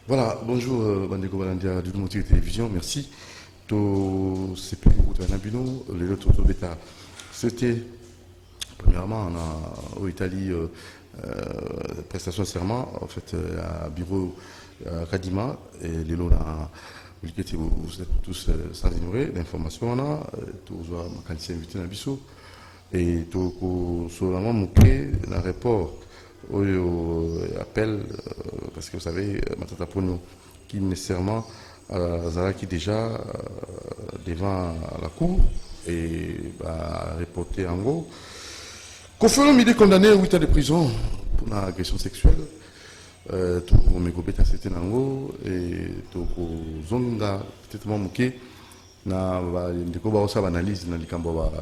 Voilà, bonjour Bandeko Balandia du Montréal Télévision, merci. C'est plus beaucoup de Nabino, les autres bêta. C'était, premièrement, on a en Italie, prestation de serment, en fait, à bureau à Kadima, et les lots vous êtes tous sans ignorer, l'information on a, tous ma qualité invité dans Bissau, et tout, seulement manqué dans le report. Appel, parce que vous savez, Matata Pono, qui nécessairement Zara qui déjà devant la cour et reporté en gros. Conforme il est condamné à 8 ans de prison pour une agression sexuelle. Tout pour mes copains c'était en gros et tout pour zonga peut-être moi mouké na de ko ba osa analyse na likambo ba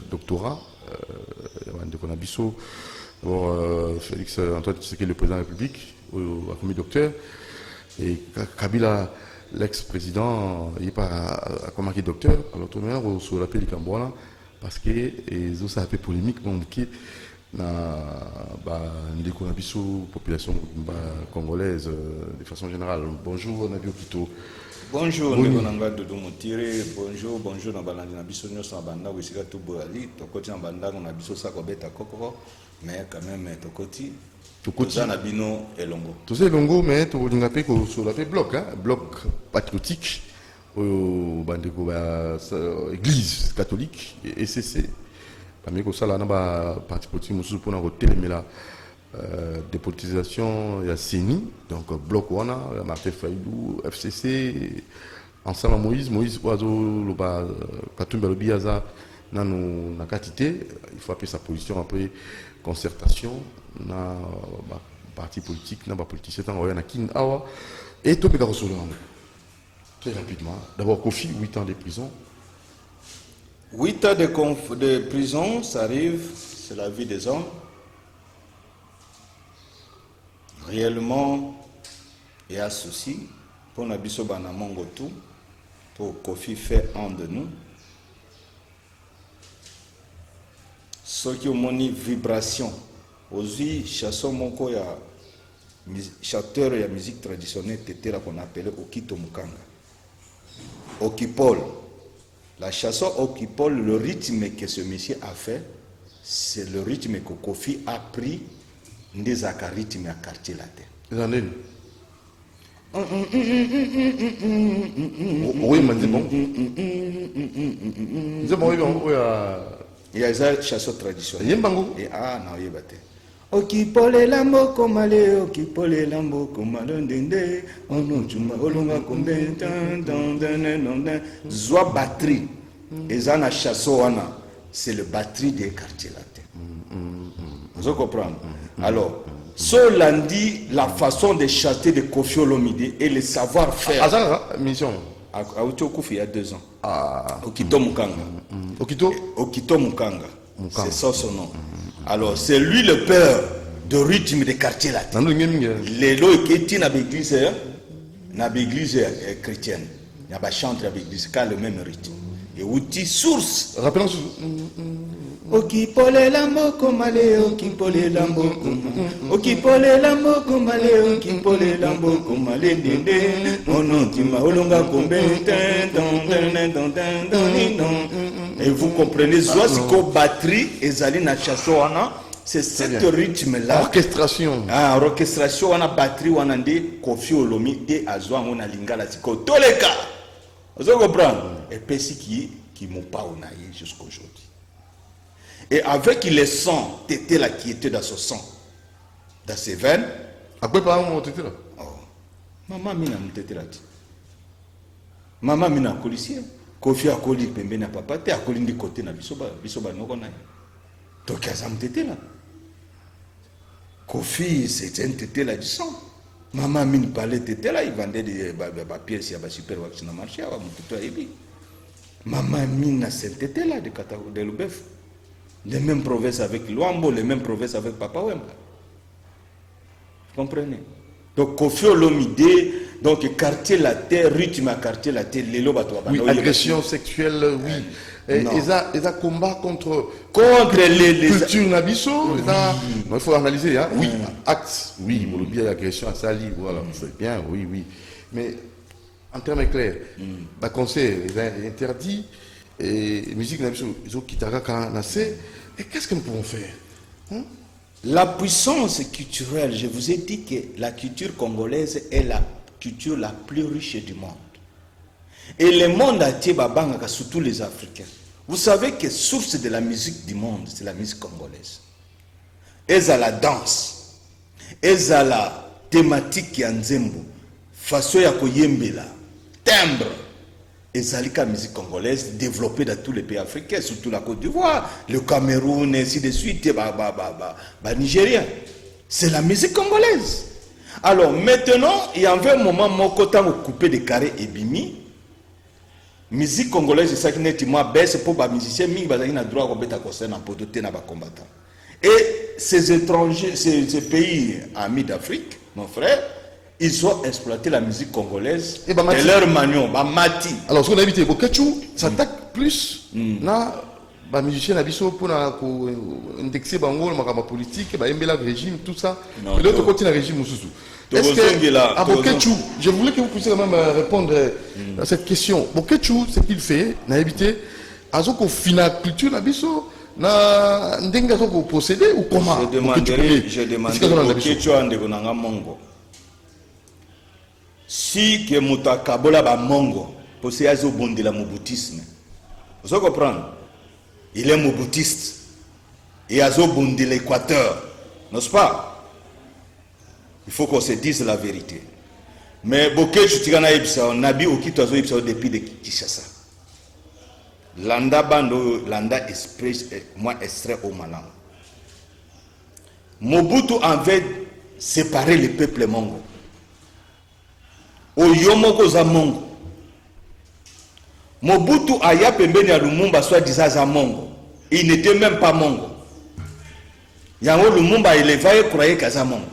doctorat de ko na biso. Félix Antoine Tshisekedi, le président de la République, a commis docteur, et Kabila, l'ex-président, il n'est pas commis docteur, alors tout le monde sur l'appel du Cambois, parce que ils ont fait polémique, qui na population congolaise de façon générale. Bonjour, Nabi Okito. Bonjour, Ngonanga de Domotire. Bonjour, bonjour, Nabalandi Nabiso Nyosa Banda, Wisiga Tuboali, Tokoti Nabanda, Nabiso Sakobeta Kokoro, mais quand même Tokoti. Tokoti Nabino et Longo. Tout ça Longo, mais tu as appelé sur la bloc, bloc patriotique, bandeko église catholique, ECC. Parmi ça, là, on a parti politique, pour nous mais là. Dépolitisation, il y a CENI, donc Bloc Wana, Martin Faïdou, FCC, ensemble Moïse Oiseau, le Katumba Lobiaza, na quantité, il faut appeler sa position après concertation, na parti politique, na politicien, na Kin Awa, et tout le monde. Très rapidement. D'abord, Kofi, 8 ans de prison. 8 ans de prison, ça arrive, c'est la vie des hommes. Réellement, il y a un souci pour Nabiso Banamongo tout, pour Kofi fait un de nous. Ce qui ont moni vibration, aussi chanson moko ya chanteur et musique traditionnelle c'était là qu'on appelait Okito Mukanga. Okipol. La chanson Okipol, le rythme que ce monsieur a fait, c'est le rythme que Kofi a pris. Des rythme à quartier la terre. Oui, mais c'est bon. C'est bon, il y a des chansons traditionnelles. Et ah non, il y a des. Okipole lambo komale, okipole lambo komale ndende, onojuma olunga kombe dan zwa batterie. Et ça na chanson wana, c'est le batterie des quartiers la terre. Vous comprenez? Alors, Solandi, la façon de chanter de Kofi Olomide et le savoir-faire. Mission. À Kofi il y a 2 ans. Okito Mukanga. Okito Mukanga. C'est ça son nom. Alors, c'est lui le père de rythme de quartier latin. Les lois qui étaient dans l'église chrétienne. Il y a des chants dans l'église qui ont le même rythme. Et outil source. Rappelons. Okipole lambo komale, okipole lambo komale, okipole lambo komale, okipole lambo komale dende, onotima olonga kombe, et vous comprenez, zoasiko batterie et zalina chasoana, c'est cet rythme-là. Orchestration. Ah, orchestration wana batterie wana nde Kofi Olomide azwa ngona lingala siko toleka. Vous comprenez? Et pesi qui m'ont pas onaye jusqu'aujourd'hui. Et avec le sang, tété là qui était dans son sang, dans ses veines. À quoi pas mon tété là? Oh, maman mina mon tété là. Maman mina policier. Kofi a collé pembe na papa, te a collé de côté na bisoba no kona. Donc ça mon tété là. Kofi c'est un tété là du sang. Maman mina parlait tété là, il vendait des papiers si à super wax na marché, à mon tété ebi. Maman mina c'est tété là de Lubef. Les mêmes provinces avec Luambo, les mêmes provinces avec Papa Wemba. Vous comprenez? Donc Kofi Olomide, donc quartier la terre rythme à quartier la terre lelo bato oui, agression sexuelle, oui. Et ça combat contre les culture nabiso. Il faut analyser, hein. Oui, acte, oui, pour le bien agression à Sali, voilà, c'est bien, oui, oui. Mais en termes clairs, le conseil est interdit, et musique nabiso, ils ont quitté et qu'est-ce que nous pouvons faire, hein? La puissance culturelle, je vous ai dit que la culture congolaise est la culture la plus riche du monde. Et le monde entier, surtout les Africains. Vous savez que source de la musique du monde, c'est la musique congolaise. Et à la danse, et à la thématique ya nzembo, façon ya koyembela, timbre, et la musique congolaise développée dans tous les pays africains, surtout la Côte d'Ivoire, le Cameroun, et ainsi de suite, Nigeria. C'est la musique congolaise. Alors maintenant, il y avait un moment où on a coupé des carrés et bimi. Musique congolaise, c'est ça qui n'est pas baisse pour les musiciens, mais ils ont droit à mettre concert dans les combattants. Et ces étrangers, ces pays amis d'Afrique, nos frères, ils ont exploité la musique congolaise et leur manion, mati. Alors, ce qu'on a évité, Boketchou s'attaque plus na les musiciens pour indexer la politique, le régime, tout ça. Et l'autre côté, le régime, est-ce que, à Boketchou, je voulais que vous puissiez quand même répondre à cette question. Boketchou, ce qu'il fait, n'a évité, à ce qu'on finit culture, na ndenga ko posséder ou comment? Je demande Boketchou en Mongo. Si que Moutakabola ba Mongo, posséder azo bondi la moboutisme. Vous comprenez? Il est moboutiste. Et azo bondi l'Équateur. N'est-ce pas? Il faut qu'on se dise la vérité. Mais Boketchou tigana ibsa nabi okito azo ibsa depuis de Kinshasa. Landa bando landa express moi extrait au Malang. Mobutu avait séparé le peuple mongo. Oyomoko za mongo. Mobutu aya pembeni ya Lumumba soit disant za mongo. Il n'était même pas mongo. Yango Lumumba il va croire que za mongo.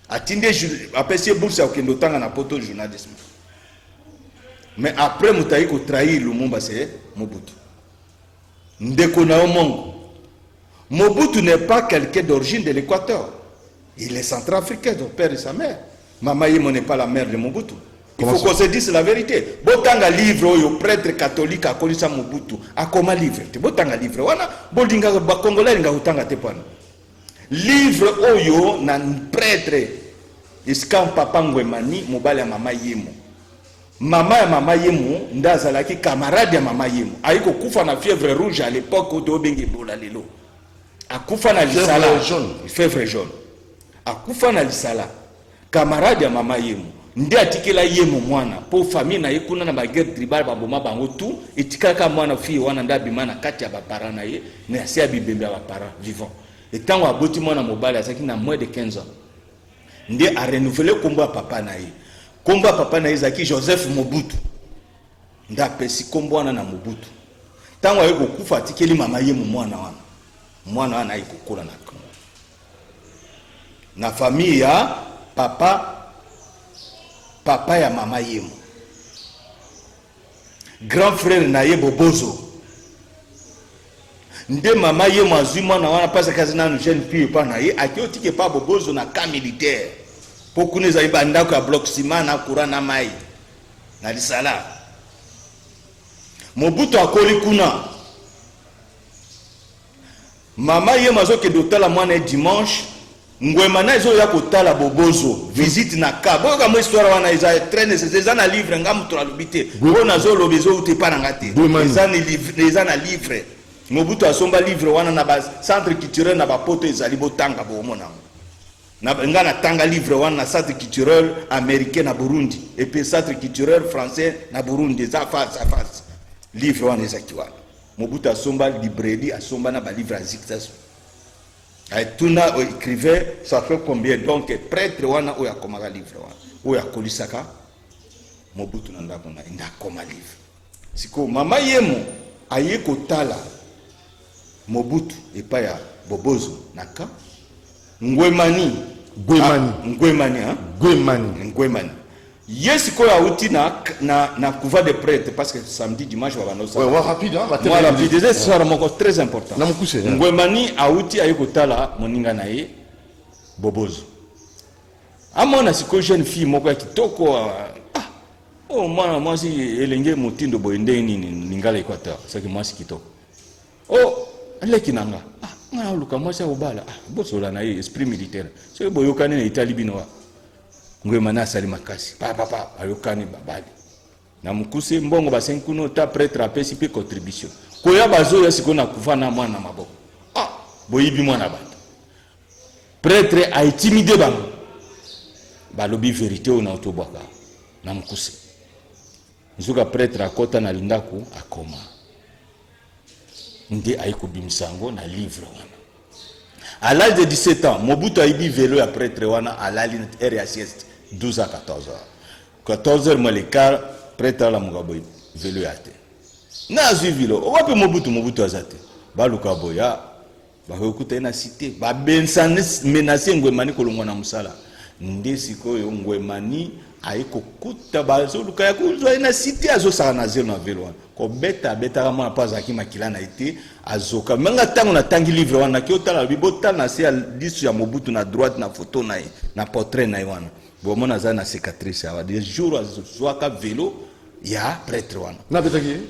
Atinde après c'est bourse au kendo tanga na poto journalisme. Mais après Moutaï ko trahir Lumumba c'est Mobutu. Ndeko na mongo. Mobutu n'est pas quelqu'un d'origine de l'Équateur. Il est centrafricain, son père et sa mère. Mama Yemo n'est pas la mère de Mobutu. Il faut qu'on se dise la vérité. Botanga livre au prêtre catholique à Kolisa Mobutu. A comment livre? Botanga livre. Wana bolinga ba congolais nga utanga te pana. Livre oyo na prêtre iskam papa ngwemani mobali ya mama Yemo. Mama ya mama Yemo ndazalaki camarade ya mama Yemo. Aiko kufa na fièvre rouge à l'époque au Dobenge Bola lelo. Akufa na lisala fièvre jaune. Akufa na lisala. Camarade ya mama Yemo ndi atikela Yemo mwana po famille na yekuna na baguerre tribal baboma bango tout etikaka mwana fille wana ndabimana kati ya bapara na ye na asia bibembe ya bapara vivant etango aboti mwana mobali asaki na moins de 15 ans ndi a renouveler kombo papa na ye kombo papa na ye zaki Joseph Mobutu nda pesi kombo wana na Mobutu tango ayeko kufa atikeli mama Yemo mwana wana ayikokola na famille ya papa ya mama Yemo. Grand frère na ye Bobozo. Nde mama Yemo azui mwana wana pasa kazi na jeune fille pa na ye akiotike pa Bobozo na camp militaire. Pokune za ibanda ko bloc ciment na courant na mai. Na lisala. Mobutu akoli kuna. Mama Yemo azoke dotala mwana dimanche. Ngwemana izo ya kotala Bobozo visite na ka boka mo histoire wana iza traîner c'est na livre ngam to alubite bona zo lobezo uti para ngate les na livre Mobutu asomba livre wana na ba centre culturel na ba poto ezali botanga bomona na ngana tanga livre wana na centre culturel américain na Burundi et puis centre culturel français na Burundi za face à face livre wana ezakiwa Mobutu asomba librairie asomba na ba livre azikzaso. Tuna écrivait ça fait combien donc prêtre wana oya komaka livre wana oya kolisaka Mobutu nanda kona inda koma livre siko mama Yemo aye kotala Mobutu epa ya Bobozo naka Ngwemani hein Ngwemani. Yes, quoi a outil na couvent de prêtres parce que samedi dimanche va nous. Ouais, rapide hein, moi rapide c'est ça très important. Na mukuse. Ngwemani a outil ayokotala moninga nae Bobozo. Amona siko jeune fille moko ya kitoko oh moi si elenge motindo boende nini ningala Équateur c'est que moi si kitoko. Oh aleki nanga nga luka moi ça obala bosola na esprit militaire c'est boyokane na Italie binoa. Ngwemani asali makasi papa ayokani babali na mukuse mbongo ba 5 kuno ta prêtre apesi pe contribution koya bazo ya siko na kuvana mwana maboko boyibi mwana bata prêtre a intimidé bango balobi vérité ona otobwaka na mukuse nzuka prêtre akota na lindaku akoma nde ayiko bimisango na livre wana. À l'âge de 17 ans, Mobutu a eu vélo à prêtre wana à la ligne RA sieste 12 à 14 heures. 14 heures, moi les quart, prêtre à la Mugaboy, vélo à terre. Na suivi lo, on va Mobutu azate. Ba luka boya, ba okuta na cité, ba bensane menacer Ngwemani kolongwa na musala. Nde sikoyo Ngwemani ayiko kuta ba zo luka ya kuzwa na cité azo sala na zelo na vélo. Ko beta kama pas aki makila na été azoka menga tango na tangi livre wana ki otala bibota na se lisu ya Mobutu na droite na photo na portrait na wana bomona za na cicatrice awa des jours azwaka vélo ya prêtre wana na betaki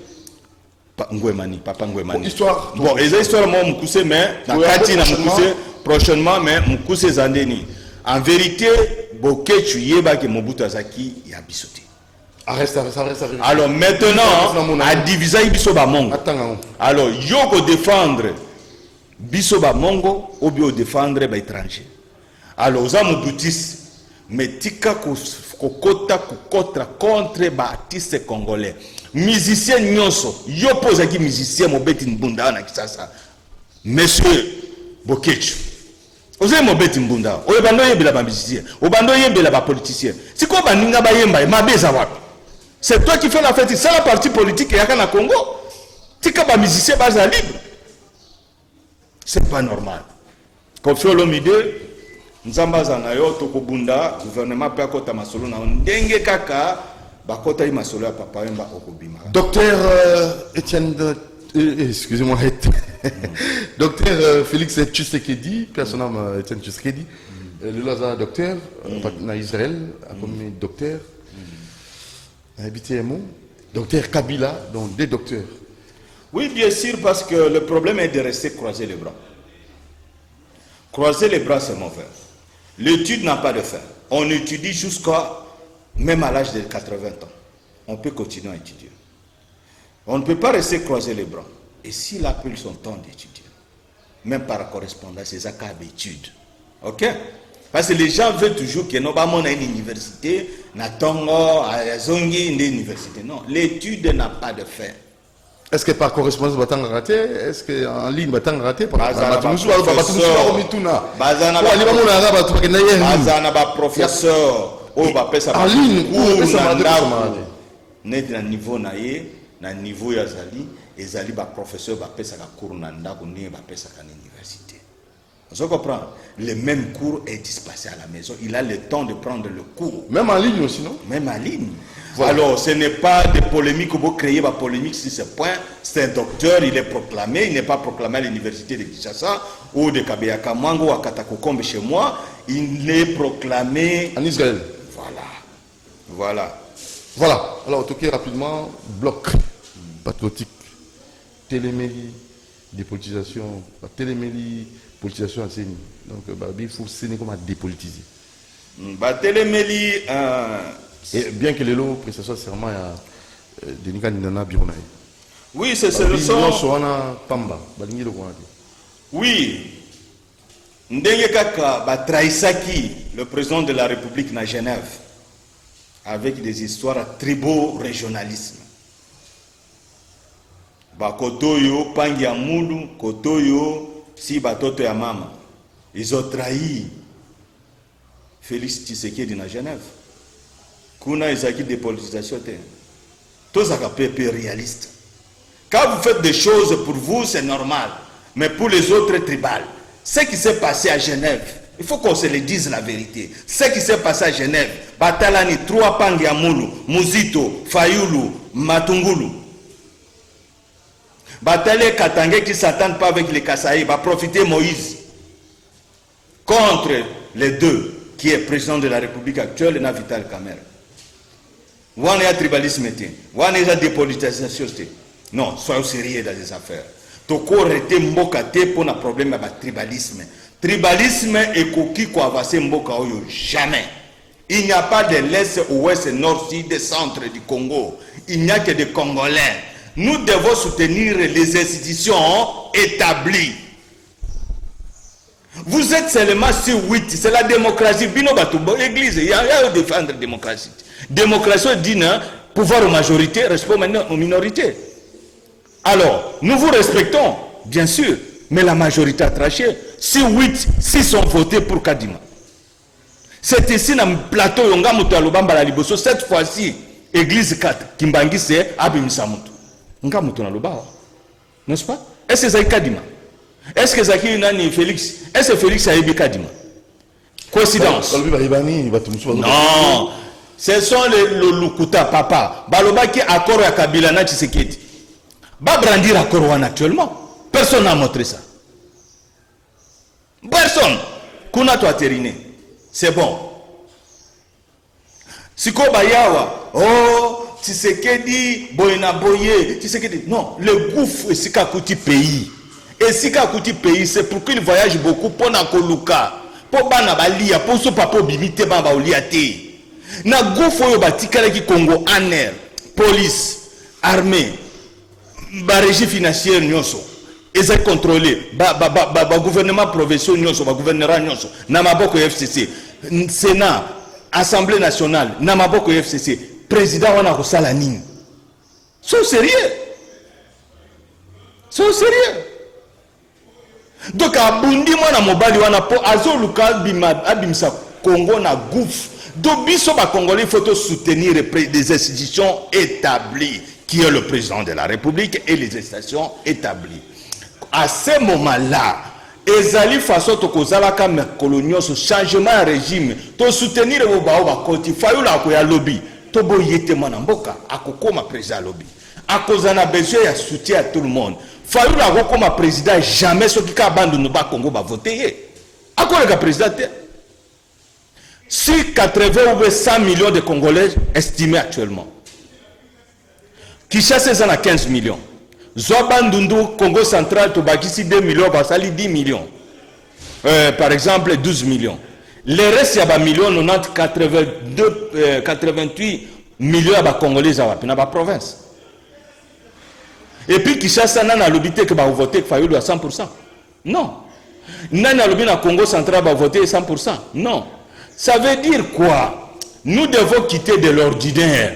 Ngwemani papa Ngwemani bon, histoire bon les histoires moi mukuse mais na kati na mukuse prochainement mais mukuse zandeni en vérité bokechu yeba ke Mobutu azaki ya bisote. Arrête. Alors maintenant, à diviser Bisoba Mongo. Alors, yoko défendre Bisoba Mongo ou bien défendre les étrangers. Alors, aux hommes boutistes, mais tika kokota contre les artistes congolais. Musiciens nyonso, yo pose qui musicien mobeti mbunda na kisasa. Monsieur Bokechu. Oze mobeti mbunda. O bando yembela ba musicien, o bando yembela ba politicien. Siko baninga ba yemba mabeza wapi? C'est toi qui fais la fête. C'est la partie politique et à Congo. Tu es musicien basa libre. C'est pas normal. Comme sur l'omide, Nzamba Zanayo, Tokobunda, gouvernement Pekota Masolo, Ndenge Kaka, Bakota Masolo, Papa Mba Okobima. Docteur Étienne, excusez-moi, docteur Félix Tshisekedi, personnellement Étienne Tshisekedi, le Lazare docteur, en Israël, comme docteur. Docteur Kabila, donc des docteurs. Oui, bien sûr, parce que le problème est de rester croiser les bras. Croiser les bras, c'est mauvais. L'étude n'a pas de fin. On étudie jusqu'à, même à l'âge de 80 ans. On peut continuer à étudier. On ne peut pas rester croiser les bras. Et s'il a pris son temps d'étudier, même par correspondance, c'est ça qu'il y a d'études. Ok? Parce que les gens veulent toujours que nous avons une université, une université. Non, l'étude n'a pas de fin. Est-ce que par correspondance, vous avez raté? Est-ce qu'en ligne, vous avez raté? Professeur, en ligne, niveau na niveau ya zali ezali ba professeur ba pesa ka cours na ndako ne ba pesa ka université. Vous comprenez? Le même cours est dispensé à la maison. Il a le temps de prendre le cours. Même en ligne aussi, non? Même en ligne. Voilà. Alors, ce n'est pas des polémiques que vous créez, la polémique sur ce point. C'est un docteur, il est proclamé. Il n'est pas proclamé à l'université de Kinshasa ou de Kabeyaka Mango à Katakokombe chez moi. Il est proclamé en Israël. Voilà. Alors, toquer rapidement, bloc patriotique, télémélie, dépolitisation, télémélie, politisation à Séni. Donc, il faut Séni comme à dépolitiser. Télémélie, et bien que les lots prestation serment à Denika Nindana Bironaï. Oui, c'est le son. Oui. Ndenge kaka batraisaki le président de la République na Genève avec des histoires tribaux régionalisme. Ba kotoyo pangi ya mulu, kotoyo si batoto ya mama. Ils ont trahi Félix Tshisekedi na Genève. Kuna ezaki dépolitisation te. Tous à peu réaliste. Quand vous faites des choses pour vous, c'est normal. Mais pour les autres tribales, ce qui s'est passé à Genève, Il faut qu'on se le dise la vérité. Ce qui s'est passé à Genève, Batalani, Trois Pangiamulu, Muzito, Fayoulou, Matungulu. Bataille Katangé qui ne s'attendent pas avec les Kassaï, va profiter Moïse contre les deux, qui est président de la République actuelle, et Vital Kamerhe. On est à tribalisme, on est à dépolitisation. Non, soyons sérieux dans les affaires. Toko rete mboka te pour un problème avec tribalisme. Tribalisme est coquille quoi avancer mboka oyo jamais. Il n'y a pas de l'est, ouest, nord, sud, centre du Congo. Il n'y a que des Congolais. Nous devons soutenir les institutions établies. Vous êtes seulement sur 8, c'est la démocratie. Bino Batumbo, église, il y a à défendre la démocratie. Démocratie dit pouvoir aux majorités, respect maintenant aux minorités. Alors, nous vous respectons, bien sûr, mais la majorité a traché. Si 8, 6 sont votés pour Kadima. C'est ici dans le plateau, cette fois-ci, église 4, Kimbangi, c'est Abimisamutu. N'est-ce pas? Est-ce que c'est Kadima? Est-ce que c'est Nani Félix? Est-ce que Félix a ébi Kadima? Coïncidence? Non, ce sont les Lukuta, papa. Baloba qui accord à Kabila na Tshisekedi. Va brandir à Korwan actuellement. Personne n'a montré ça. Personne. Kuna to atériné. C'est bon. Siko Bayawa. Oh, Tshisekedi, Boyena Boye. Tshisekedi. Non, le gouffre est Sika Kouti pays. Et Sika Kouti pays, c'est pour qu'il voyage beaucoup pour Nakoluka. Pour Bana Balia, pour ce papa bimite Bamba Oliate. Na gouffre yo batikala ki Congo en air, police, armée. Ba régie financière nyonso eza contrôlé ba gouvernement provincial nyonso ba gouvernement nyonso na maboko FCC Sénat Assemblée nationale na maboko FCC président wana kosala nini so sérieux donc abundi mwana mobali wana po azoluka abimisa Congo na gouffre donc biso ba congolais il faut soutenir des institutions établies qui est le président de la République et les institutions établies. À ce moment-là, ezali façon to kozala ka coloniaux ce changement de régime, to soutenir le baoba koti fayula ko ya lobby, to boyete mwanamboka akokoma président lobby. Akozana besoin ya soutien à tout le monde. Fayula ko koma président jamais ce qui ka bandu no ba Congo ba voter. Akole ka président. Si 80 ou 100 millions de Congolais estimés actuellement. Kinshasa en a 15 millions. Zouabandundu, Congo central, Tobakisi 2 millions, Basali 10 millions. Par exemple, 12 millions. Les restes, il y a millions, 90, 88 millions de Congolais dans la province. Et puis Kinshasa n'a l'obité que va voter que Fayulu à 100%. Non. N'a l'obité que Congo central va voter 100%. Non. Ça veut dire quoi? Nous devons quitter de l'ordinaire.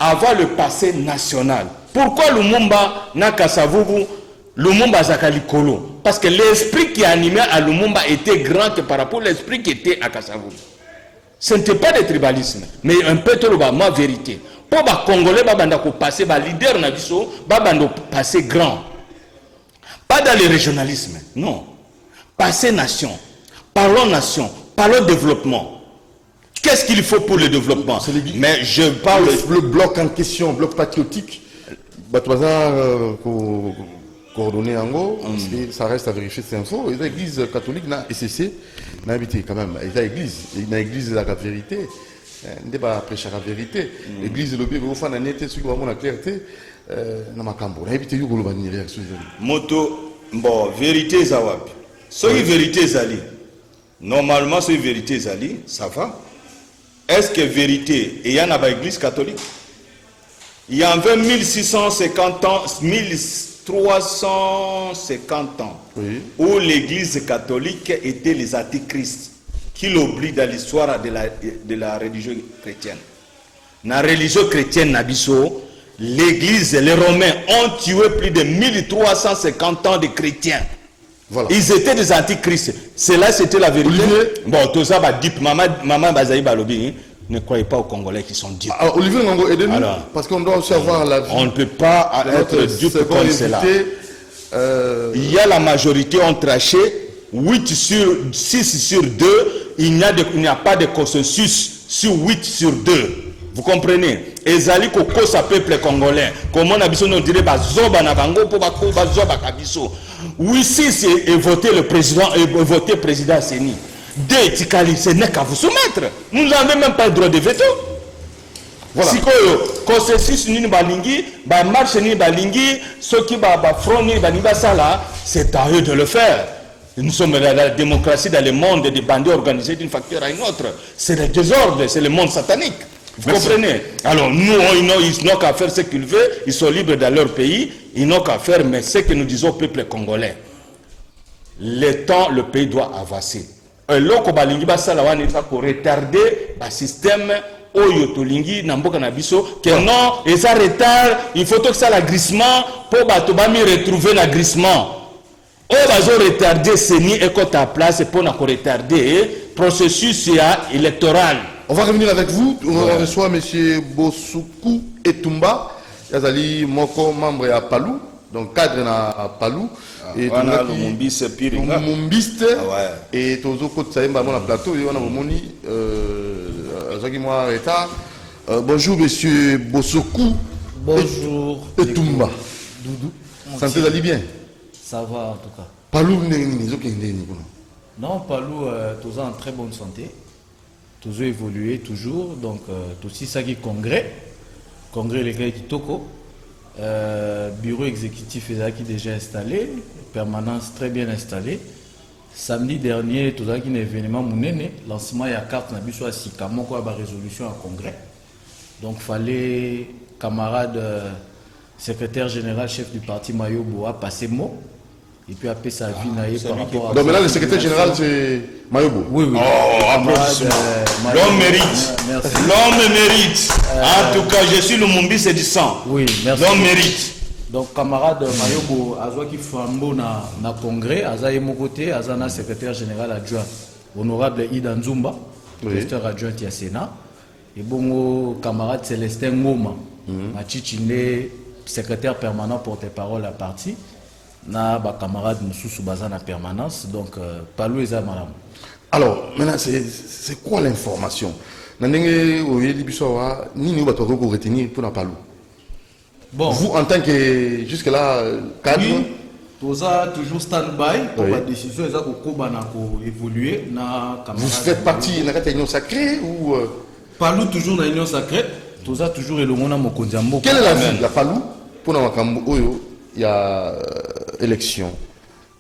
Avoir le passé national. Pourquoi Lumumba n'a qu'à Savubu, Lumumba Zakalikolo? Parce que l'esprit qui animait à Lumumba était grand que par rapport à l'esprit qui était à Kassavubu. Ce n'était pas de tribalisme, mais un peu trop ma vérité. Pour les Congolais, ils passer, les leaders ils passer grand. Pas dans le régionalisme, non. Passer nation. Parlons développement. Qu'est-ce qu'il faut pour le développement? Mais je parle... Le bloc en question, bloc patriotique, coordonné en gros, ça reste à vérifier cette info. L'église catholique n'a SCC, n'a habité quand même. L'église de la vérité, ne pas prêcher la vérité. L'église de l'objet, vous faites un été, ce qui va la clarté, n'a pas cambo. N'a habité où vous avez réaction? Moto, bon, vérité, Zawab. Ce qui est vérité, Zali. Normalement, ce qui est vérité, Zali, ça va. Est-ce que vérité, et il y en a dans l'église catholique? Il y a 1650 ans, 1350 ans, oui, où l'église catholique était les antichrists, qui l'oublient dans l'histoire de la religion chrétienne. Dans la religion chrétienne, l'église, les Romains ont tué plus de 1350 ans de chrétiens. Voilà. Ils étaient des antichrists. Cela, c'était la vérité. Olivier. Bon, tout ça va dire, maman Bazaï Balobi, ne croyez pas aux Congolais qui sont dupes. Olivier Ngongo, aidez-nous, parce qu'on doit aussi avoir la vie. On ne peut pas être dupe comme cela. Il y a la majorité ont traché, 6 sur 2, il n'y a pas de consensus sur 8 sur 2. Vous comprenez? Ezali koko sa peuple congolais. Comment on a besoin de dire bazoba na bango pour bazoba kabiso. Oui, si c'est voter le président et voter président Seni. Deux tikali, ce n'est qu'à vous soumettre. Nous n'avons même pas le droit de veto. Voilà. Si le consensus ni balingi, ba marche ni balingi, ceux qui ba front ni baniba sala, c'est à eux de le faire. Nous sommes dans la démocratie, dans le monde des bandits organisés d'une facture à une autre. C'est le désordre, c'est le monde satanique. Vous comprenez? Alors nous, ils n'ont qu'à faire ce qu'ils veulent, ils sont libres dans leur pays, ils n'ont qu'à faire, mais ce que nous disons au peuple congolais, le temps, le pays doit avancer. Loko balingi basala wana pour retarder le système oyo tolingi na mboka na biso que non, et ça retard, il faut que ça l'agrissement pour bato bami retrouver l'agrissement. Oh bazo retarder Seni et quand ta place pour na retarder processus électoral. On va revenir avec vous. On reçoit M. Bosuku Etumba, Yazali Moko, membre à Palou, donc cadre à Palou. Et on a le Mumbiste Piringa. Mumbiste. Et Tozo Kote Saïmba, mon plateau, et on a Moni, Zaki Moa Retard. Bonjour, M. Bosuku. Bonjour. Etumba. Doudou. Santé d'aller bien? Ça va en tout cas. Palou, non, Palou, tous en très bonne santé. Tous évolué toujours, donc tout ça qui congrès les gars qui toko, bureau exécutif est déjà installé, permanence très bien installée. Samedi dernier, tout ça qui est un événement mounene, lancement il y a carte na biso à Sikamo quoi ba résolution en congrès. Donc fallait camarade secrétaire général chef du parti Mayobo a passé mot. Et puis après sa vie naïe par rapport à... Donc maintenant le secrétaire général c'est Mayobo. Oui, oui. Oh, applaudissements. L'homme mérite. Merci. L'homme mérite. En tout cas, je suis le Mumbi, c'est du sang. Oui, merci. L'homme mérite. Donc camarade Mayobo, Azwa qui fambo na congrès, Aza et mon côté, Azana secrétaire général adjoint, honorable Ida Nzumba, gesteur adjoint à Sénat, et bon camarade Célestin Ngoma, Machichine, secrétaire permanent porte-parole à parti. Na ba camarade Moussou Bazan en permanence, donc Palou et Zamaram. Alors, maintenant, c'est quoi l'information? Retenir pour Palou. Bon. Vous, en tant que, jusque-là, cadre. Oui, tout ça, toujours stand-by pour la décision, ils ont évolué. Vous faites partie de l'union sacrée ou. Palou, toujours dans l'union sacrée. Tout ça, toujours, et le monde a mon kondiambo. Quelle est la vie de la Palou pour Namakambo? Il y a élection.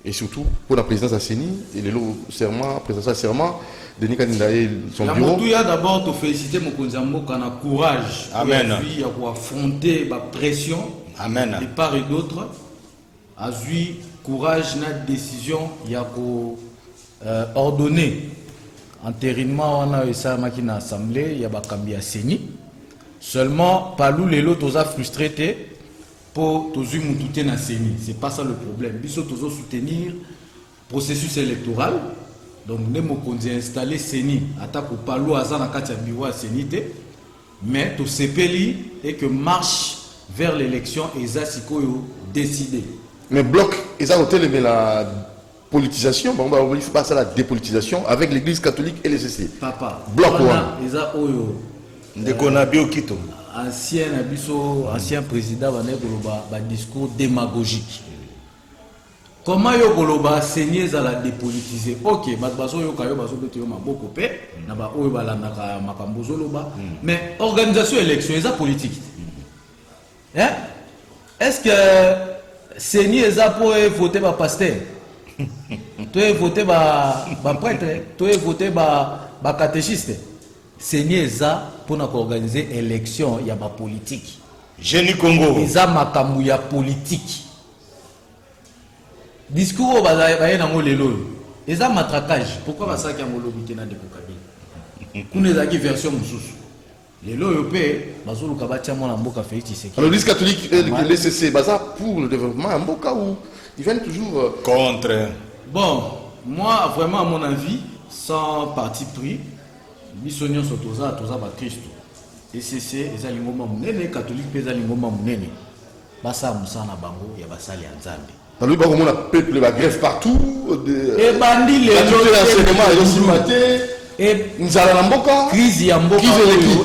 Et surtout, pour la présidence à Seni, et le serment, présidence à serment, Denis Kandaye, son bureau. Il y a d'abord te féliciter mon kondiambo qu'on a courage. Amen. Il y a affronter la pression. Amen. De part et d'autre. A eu courage, na décision, il y a ordonné. Entérinement, on a eu ça à l'Assemblée, il y a Bakambi à Seni. Seulement, Palou, les lots, ont frustré. Pour toujours moutouter na Seni, c'est pas ça le problème. Biso toujours soutenir processus électoral. Donc nous avons installé Seni, attaque au Palou Azan à Katia Biwa Seni, mais tout sepeli et que marche vers l'élection et Zasiko décidé. Mais bloc, ils ont hôtel mais la politisation, bon bah il faut passer à la dépolitisation avec l'Église catholique et les CC. Papa. Bloc quoi? Ils ont oyo. De Konabio Kito. Ancien président va un discours démagogique. Comment yo koloba Seni za la dépolitiser? OK, baso yo kayo baso beto yo maboko pe na ba oyo balandaka makambo zoloba, mais organisation élection eza politique. Hein? Est-ce que Seni eza pour voter ba pasteur? Tu voter ba prêtre, tu voter ba catéchiste? Seni eza pour organiser élection, il y a ma politique. Génie Congo. Eza makambu ya politique. Discours baye na lelo. Eza matraquage. Pourquoi basa ki ngolo bitena de Kokabila? Kuna eza ki version mususu. Lelo yo pe bazulu kabatia mona mboka Félix Tshisekedi. Alors l'Église catholique et l'ECC baza pour le développement en mboka où ils viennent toujours contre. Bon, moi vraiment à mon avis sans parti pris. Bisonyo sotoza ba Christ. ECC eza lingoma munene catholique peza lingoma munene. Basa musana bango ya basali ya Nzambe. Dans le bas, on a peuple, la grève partout. Et bandit les et nous allons en Boka. Crise Yamboka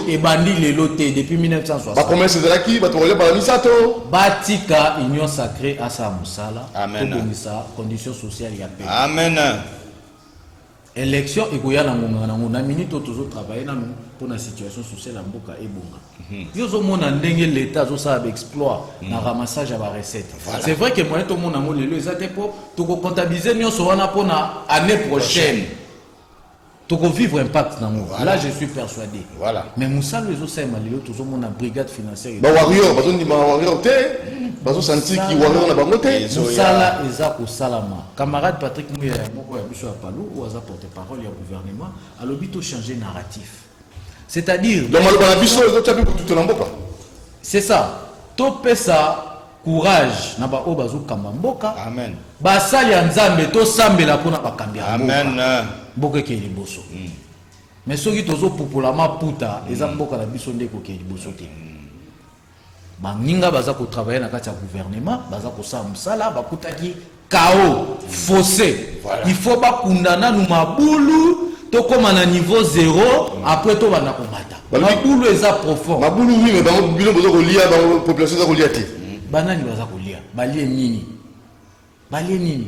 et bandit les lotés depuis 1960. La promesse de la qui va trouver par la Misato. Batika, union sacrée à sa Moussala. Amen. Conditions sociales y a paix. Amen. Élection, et qu'on y a na minute toujours travailler pour la situation sociale en Boka et Bonga. Yo zo mona ndenge l'état zo ça exploit na ramassage à la recette. C'est vrai que moi tout mon amour les exact pour to comptabiliser nous so wana pour na année prochaine. To vivre impact dans nous. Là je suis persuadé. Voilà. Mais Moussa les zo ça malio toujours mon brigade financière. Ba warrior, bazo ni ma warrior té. Bazo senti ki warrior na bango té. Moussa là eza ko salama. Camarade Patrick Mouya moko ya biso ya Palou ou aza porte-parole du gouvernement a l'obito changer narratif. C'est-à-dire c'est ça. Topé ça courage na ba obazo kamamboka. Amen. Ba sali nzambe to sambela pona ba kambia. Amen. Boke ke liboso. Mais soki tozo popolama puta eza mboka na biso ndeko ke liboso te. Ba ninga baza ko travailler na kati ya gouvernement, baza ko sa musala ba kutaki chaos, fossé. Voilà. Il faut ba kundana nu mabulu. Comme à niveau 0, après tout, on va combattre. Maboulou est profond. Maboulou, oui, mais dans le bilan, vous avez la population de Goliath. Banani va Goliath. Balien Nini. Balien Nini.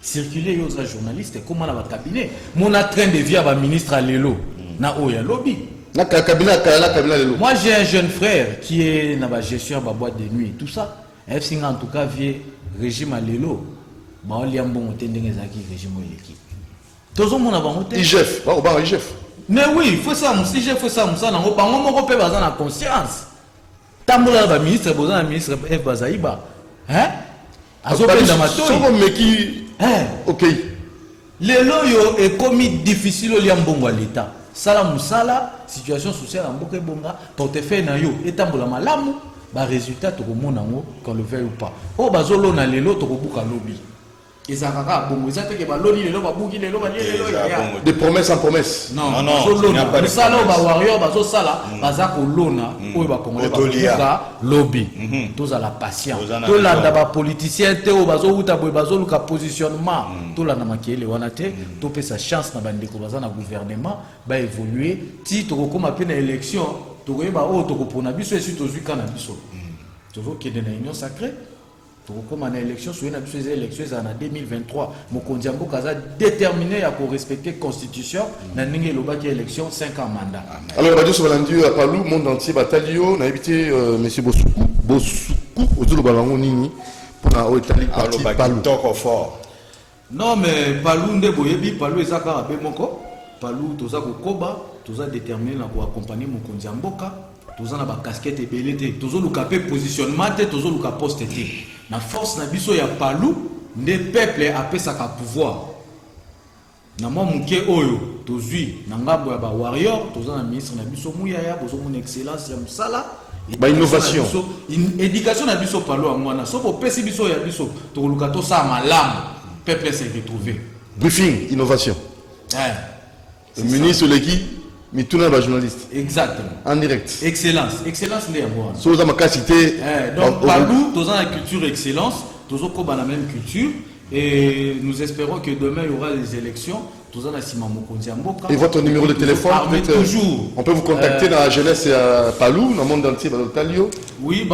Circuler aux journalistes, comment on va cabinet. Mon train de vie à ministre à Lelo. Na Oya Lobby. Moi, j'ai un jeune frère qui est dans la gestion de la boîte de nuit. Tout ça. FC en tout cas, vieux régime à Lelo. Bah, on y a un bon régime à l'équipe. IGF, IGF. Mais oui, il faut ça, IGF, il faut ça, on peut avoir la conscience. Tamboula, le ministre, le ministre F. Bazaïba. Hein? Ok. Les loyaux est commis difficile au liambongo à l'État. Salam Moussala, situation sociale en Boké Bonga, portefeuille na yo, et tamboula malamu, bah résultat, tu remontes en haut, qu'on le veuille ou pas. Oh, bazolo na l'élo, tu remontes à lobby. Des promesses en promesses. Non, il n'y a pas de lobby. Tous à la patience. Tous les politiciens, positionnement. Tous les gens qui sa chance dans le gouvernement, va évoluer. Si tu as une élection, tu as une union sacrée. Comme en élection, sur une élection en 2023, Mokonzi Mboka a déterminé à respecter la Constitution. Dans l'élection 5 ans mandat. Alors, Radio Sovalandu à Palou, monde entier, Batalio, on a invité M. Bossoukou, au Balango Nini, pour la Italie parti Palou. Non, mais Palou, Ndeboyebi, Palou et Zaka Abemoko, Palou, Toza Koba, Toza déterminé à accompagner Mokonzi Mboka. Tous en a casquette et belleté, tous le capé positionnement, tous le cap poste. La force na biso ya Palou, des peuples appellent ça pouvoir. Na moi muke oyo, tous na ngabo ya ba warrior, tous en ministre na biso mouya ya, bozo mon excellence ya musala. Ba innovation. Éducation na biso Palou à moi na so pour pesi biso ya biso, to lukato sa malam, peuple s'est retrouvé. Briefing, innovation. Le ministre Leki. Mais tout le monde journaliste. Exactement. En direct. Excellence. Excellence, les amours. So, vous avez ma cité. Donc, Palou, tous en la culture excellence, tous en la même culture. Et nous espérons que demain, il y aura les élections. Tous en la Sima Mokonzi Mboka. Et votre numéro de téléphone, toujours. On peut vous contacter dans la jeunesse à Palou, dans le monde entier, dans l'Otalio. Oui,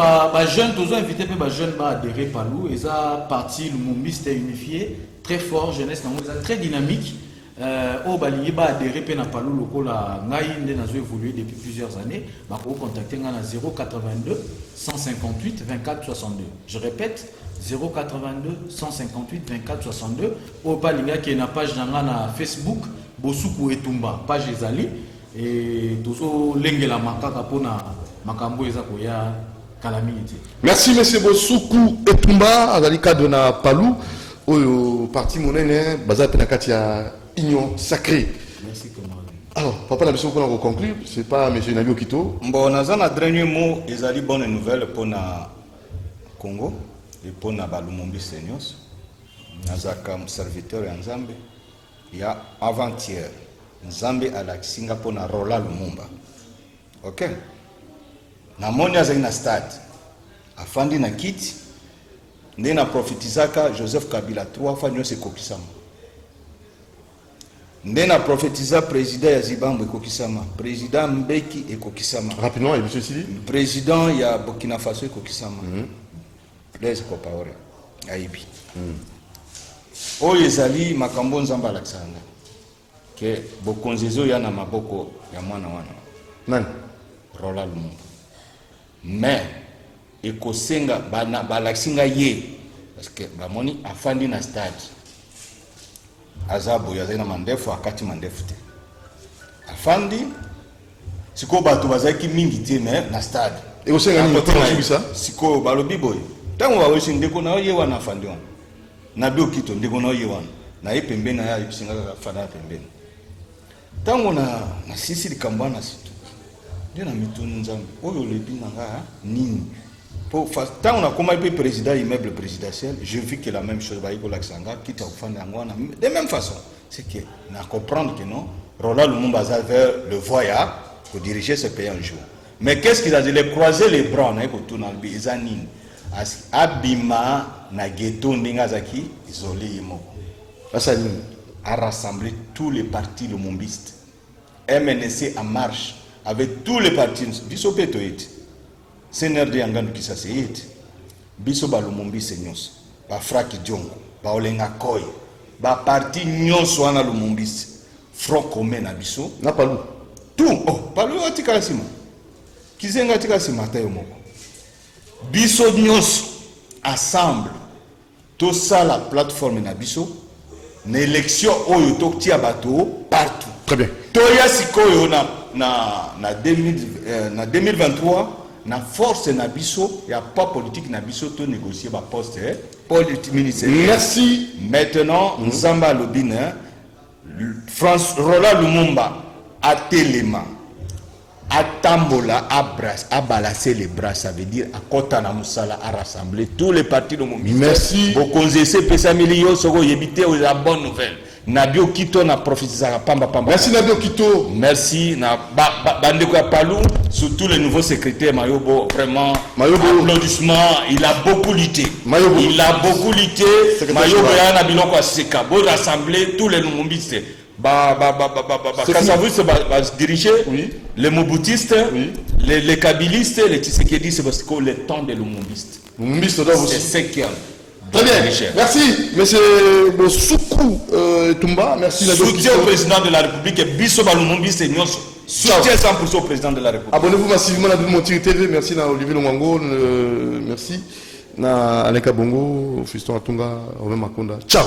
jeunes, tous invité, jeunes à adhérer Palou. Et ça, parti, le Mumbi, c'était unifié. Très fort, jeunesse, très dynamique. Au Bali, il a adhéré à Palou local à Ngaï, n'a évolué depuis plusieurs années. Bah, vous contactez à 082 158 24 62. Je répète, 082 158 24 62. Au Bali, qui est une page dans Facebook, Bossoukou Etumba, page Ezali. Et tout ça, l'engela makaka pour na makambo ezako ya calamité. Merci, monsieur Bossoukou Etumba, dans le cadre de Palou. Au parti monnaie, Baza Penakatia. Union sacrée. Merci, camarade. Alors, papa, la mission qu'on a conclure, c'est pas M. Nabi Okito. Bon, on a un dernier mot, ils ont des bonnes nouvelles pour le Congo et pour le Balumombi Seignos. Nous avons comme serviteur en Zambie. Il y a avant-hier, Zambie à la Singapour na Rola Lumumba. Ok? Na monia za ina stade. Afandi na kiti. ndenge na prophétisaka Joseph Kabila 3 fois nyonso ekokisama. Ndenge na prophétisa président ya Zimbabwe ekokisama, président Mbeki ekokisama. Rapidement, et ceci. Président ya Burkina Faso ekokisama. Blaise Compaoré aibi. Oyo ezali makambo nzamba alakisanga. Que bokonzezo ya na maboko ya mwana wana. Nani? Roland Lumumba. Mais ekosenga bana balakisinga ye parce que bamoni afandi na stade. Azabo ya zena mandefu akati mandefu te. Afandi siko bato bazaki mingi te mais na stade. Ekosenga ni ça? Siko balobi boy. Tango ba weshi ndeko na ye wana afandi wana. Na bio kito ndeko na ye wana. Na ye pembeni na ya ibisinga ka fana pembeni. Tango na sisi likambana situ. Ndio na mituni nzambe. Oyo lebi nanga nini? Pour tant on a comme un président immeuble présidentiel, je vis que la même chose va y l'accent qui t'a offert de même façon. C'est que on a comprendre que non, Roland Lumumba vers le voyage pour diriger ce pays un jour. Mais qu'est-ce qu'il a dit? Les croiser les bras, on a tout dans le bizanin. Abima na ghetto n'engazaki isolé yemo. A rassemblé tous les partis lumumbistes. MNC en marche avec tous les partis bisopetoïdes. CNRD angano kisa seyeti biso balumumbi senyos ba fraki diongo ba olenga koy ba parti nyonso ana lumumbi front commun na biso na palu tout oh palu atika sima kizenga atika sima tayo moko biso nyonso ensemble to ça la plateforme na biso na élection oyo toktia bato partout. Très bien. Toya sikoyo na 2023 na force na biso ya pas politique na biso to négocier ba poste politique ministériel. Merci. Maintenant Nzamba Lobina France Roland Lumumba a téléma a tambola a bras a balancer les bras, ça veut dire à kota na musala a rassembler tous les partis de mon ministère. Merci. Bo konzese pesa millions soko yebité aux la bonne nouvelle. Nabio Kito na prophétisera pamba. Merci Nabio Kito. Merci na bandeko ya Palou, surtout le nouveau secrétaire Mayobo, vraiment applaudissements, il a beaucoup lutté. Mayobo. Il a beaucoup lutté. Mayobo ya na biloko aseka, bo rassembler tous les lumumbistes. Kasavu se diriger les moboutistes, les kabylistes, les tshisekedi, parce que le temps des lumumbistes. C'est ce qu'il y a. Très bien, merci monsieur Bosoukou Tumba, merci. Soutien au président de la République, Bisso Balumumbi, c'est nous. Soutien 100% au président de la République. Abonnez-vous massivement à Montiri TV, merci à Olivier Longango, merci à Aleka Bongo, Fiston Atunga, Romain Makonda. Ciao.